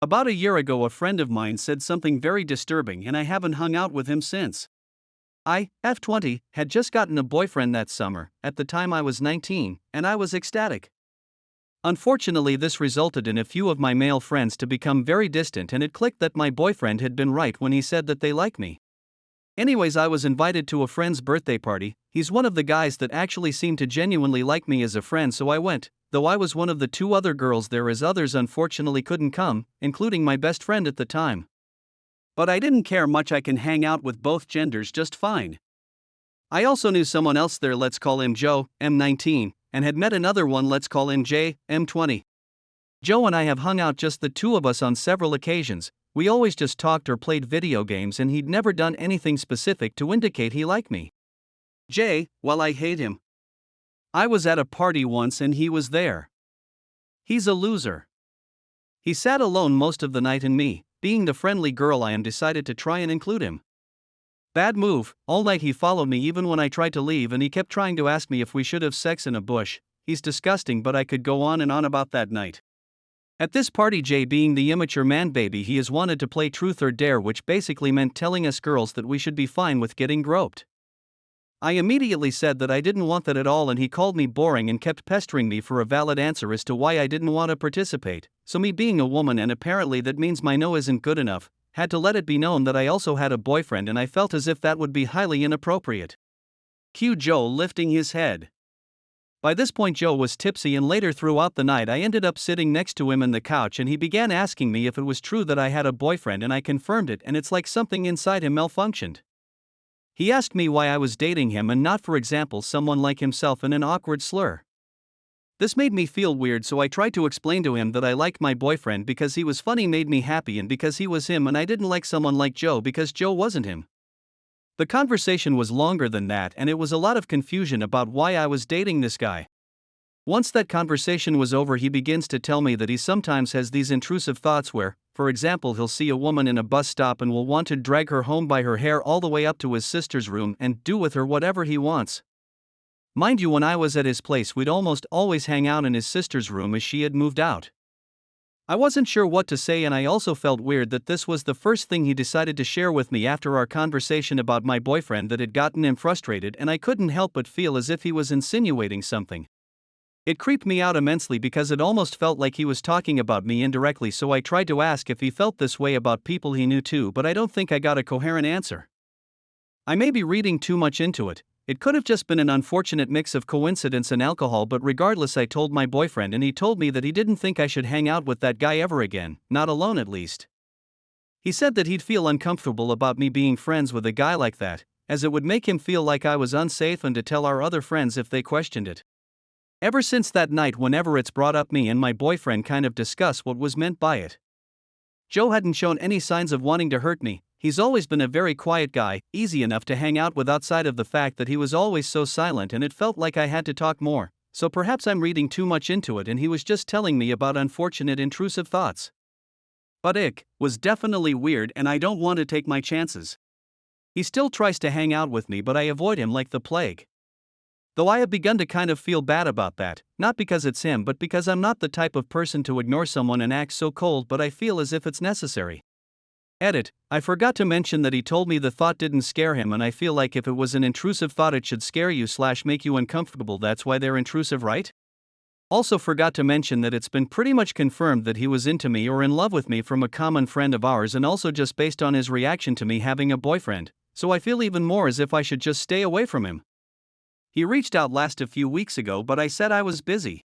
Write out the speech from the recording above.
About a year ago, a friend of mine said something very disturbing, and I haven't hung out with him since. I, F20, had just gotten a boyfriend that summer. At the time I was 19, and I was ecstatic. Unfortunately, this resulted in a few of my male friends to become very distant, and it clicked that my boyfriend had been right when he said that they like me. Anyways, I was invited to a friend's birthday party. He's one of the guys that actually seemed to genuinely like me as a friend, so I went. Though I was one of the two other girls there, as others unfortunately couldn't come, including my best friend at the time. But I didn't care much, I can hang out with both genders just fine. I also knew someone else there, let's call him Joe, M19, and had met another one, let's call him Jay, M20. Joe and I have hung out, just the two of us, on several occasions. We always just talked or played video games, and he'd never done anything specific to indicate he liked me. Jay, well, I hate him. I was at a party once and he was there. He's a loser. He sat alone most of the night, and me, being the friendly girl I am, decided to try and include him. Bad move. All night he followed me even when I tried to leave, and he kept trying to ask me if we should have sex in a bush. He's disgusting, but I could go on and on about that night. At this party, Jay, being the immature man baby he is, wanted to play truth or dare, which basically meant telling us girls that we should be fine with getting groped. I immediately said that I didn't want that at all, and he called me boring and kept pestering me for a valid answer as to why I didn't want to participate. So me, being a woman, and apparently that means my no isn't good enough, had to let it be known that I also had a boyfriend, and I felt as if that would be highly inappropriate. Cue Joe lifting his head. By this point Joe was tipsy, and later throughout the night I ended up sitting next to him on the couch, and he began asking me if it was true that I had a boyfriend, and I confirmed it, and it's like something inside him malfunctioned. He asked me why I was dating him and not, for example, someone like himself, in an awkward slur. This made me feel weird, so I tried to explain to him that I liked my boyfriend because he was funny, made me happy, and because he was him, and I didn't like someone like Joe because Joe wasn't him. The conversation was longer than that, and it was a lot of confusion about why I was dating this guy. Once that conversation was over, he begins to tell me that he sometimes has these intrusive thoughts where, for example, he'll see a woman in a bus stop and will want to drag her home by her hair all the way up to his sister's room and do with her whatever he wants. Mind you, when I was at his place, we'd almost always hang out in his sister's room as she had moved out. I wasn't sure what to say, and I also felt weird that this was the first thing he decided to share with me after our conversation about my boyfriend that had gotten him frustrated, and I couldn't help but feel as if he was insinuating something. It creeped me out immensely because it almost felt like he was talking about me indirectly, so I tried to ask if he felt this way about people he knew too, but I don't think I got a coherent answer. I may be reading too much into it. It could have just been an unfortunate mix of coincidence and alcohol, but regardless, I told my boyfriend, and he told me that he didn't think I should hang out with that guy ever again, not alone at least. He said that he'd feel uncomfortable about me being friends with a guy like that, as it would make him feel like I was unsafe and to tell our other friends if they questioned it. Ever since that night, whenever it's brought up, me and my boyfriend kind of discuss what was meant by it. Joe hadn't shown any signs of wanting to hurt me. He's always been a very quiet guy, easy enough to hang out with outside of the fact that he was always so silent, and it felt like I had to talk more. So perhaps I'm reading too much into it, and he was just telling me about unfortunate intrusive thoughts. But ick was definitely weird, and I don't want to take my chances. He still tries to hang out with me, but I avoid him like the plague. Though I have begun to kind of feel bad about that, not because it's him, but because I'm not the type of person to ignore someone and act so cold, but I feel as if it's necessary. Edit, I forgot to mention that he told me the thought didn't scare him, and I feel like if it was an intrusive thought it should scare you / make you uncomfortable. That's why they're intrusive, right? Also forgot to mention that it's been pretty much confirmed that he was into me or in love with me from a common friend of ours, and also just based on his reaction to me having a boyfriend, so I feel even more as if I should just stay away from him. He reached out last a few weeks ago, but I said I was busy.